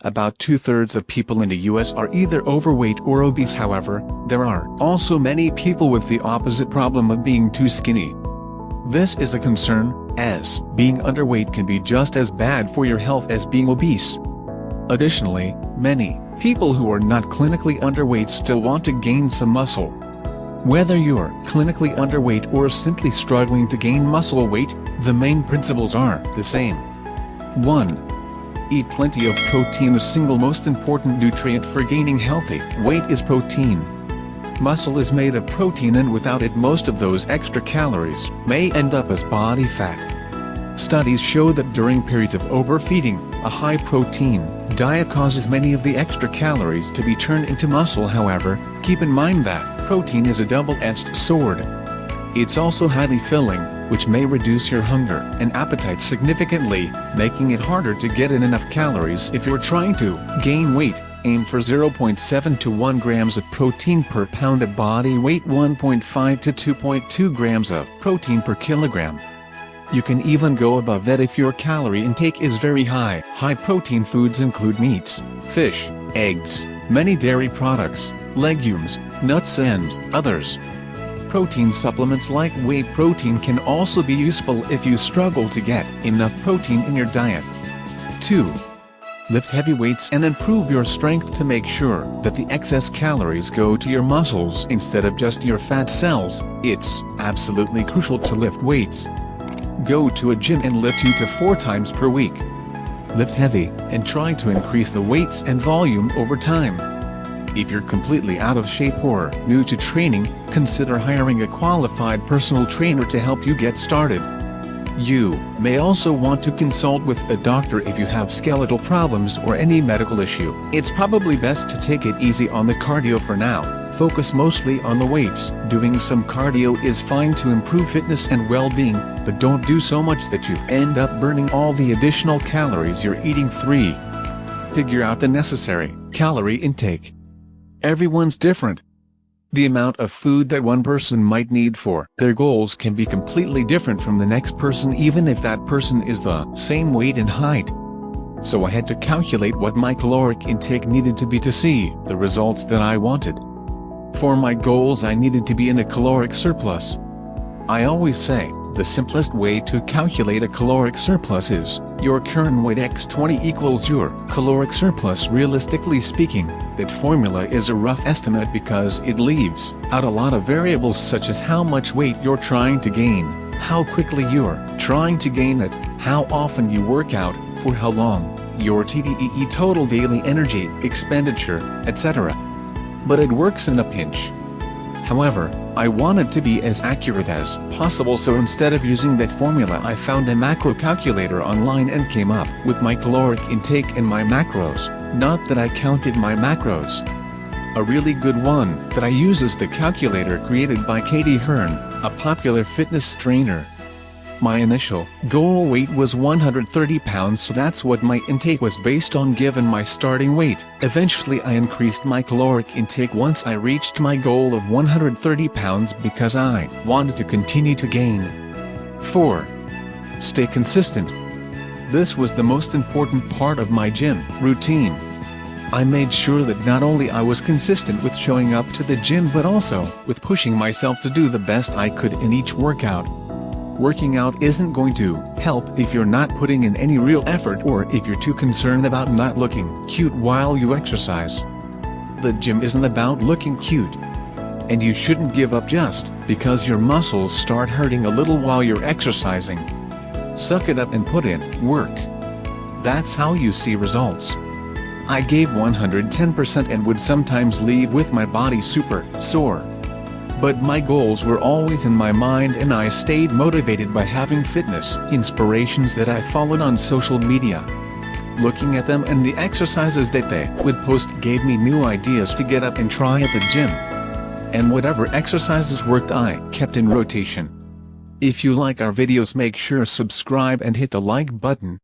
About 2/3 of people in the US are either overweight or obese. However, there are also many people with the opposite problem of being too skinny. This is a concern, as being underweight can be just as bad for your health as being obese. Additionally, many people who are not clinically underweight still want to gain some muscle. Whether you're clinically underweight or simply struggling to gain muscle weight, the main principles are the same. 1. Eat plenty of protein. The single most important nutrient for gaining healthy weight is protein. Muscle is made of protein, and without it most of those extra calories may end up as body fat. Studies show that during periods of overfeeding, a high-protein diet causes many of the extra calories to be turned into muscle. However, keep in mind that protein is a double-edged sword. It's also highly filling, which may reduce your hunger and appetite significantly, making it harder to get in enough calories. If you're trying to gain weight, aim for 0.7 to 1 grams of protein per pound of body weight, 1.5 to 2.2 grams of protein per kilogram. You can even go above that if your calorie intake is very high. High-protein foods include meats, fish, eggs, many dairy products, legumes, nuts and others. Protein supplements like whey protein can also be useful if you struggle to get enough protein in your diet. 2. Lift heavy weights and improve your strength to make sure that the excess calories go to your muscles instead of just your fat cells. It's absolutely crucial to lift weights. Go to a gym and lift 2 to 4 times per week. Lift heavy and try to increase the weights and volume over time. If you're completely out of shape or new to training, consider hiring a qualified personal trainer to help you get started. You may also want to consult with a doctor if you have skeletal problems or any medical issue. It's probably best to take it easy on the cardio for now. Focus mostly on the weights. Doing some cardio is fine to improve fitness and well-being, but don't do so much that you end up burning all the additional calories you're eating. 3. Figure out the necessary calorie intake. Everyone's different. The amount of food that one person might need for their goals can be completely different from the next person, even if that person is the same weight and height. So I had to calculate what my caloric intake needed to be to see the results that I wanted. For my goals, I needed to be in a caloric surplus. I always say, the simplest way to calculate a caloric surplus is your current weight x 20 equals your caloric surplus. Realistically speaking, that formula is a rough estimate because it leaves out a lot of variables such as how much weight you're trying to gain, how quickly you're trying to gain it, how often you work out, for how long, your TDEE, total daily energy expenditure, etc. But it works in a pinch. However, I wanted to be as accurate as possible, so instead of using that formula, I found a macro calculator online and came up with my caloric intake and my macros. Not that I counted my macros. A really good one that I use is the calculator created by Katie Hearn, a popular fitness trainer. My initial goal weight was 130 pounds, so that's what my intake was based on given my starting weight. Eventually I increased my caloric intake once I reached my goal of 130 pounds because I wanted to continue to gain. 4. Stay consistent. This was the most important part of my gym routine. I made sure that not only I was consistent with showing up to the gym but also with pushing myself to do the best I could in each workout. Working out isn't going to help if you're not putting in any real effort or if you're too concerned about not looking cute while you exercise. The gym isn't about looking cute. And you shouldn't give up just because your muscles start hurting a little while you're exercising. Suck it up and put in work. That's how you see results. I gave 110% and would sometimes leave with my body super sore. But my goals were always in my mind and I stayed motivated by having fitness inspirations that I followed on social media. Looking at them and the exercises that they would post gave me new ideas to get up and try at the gym. And whatever exercises worked I kept in rotation. If you like our videos, make sure subscribe and hit the like button.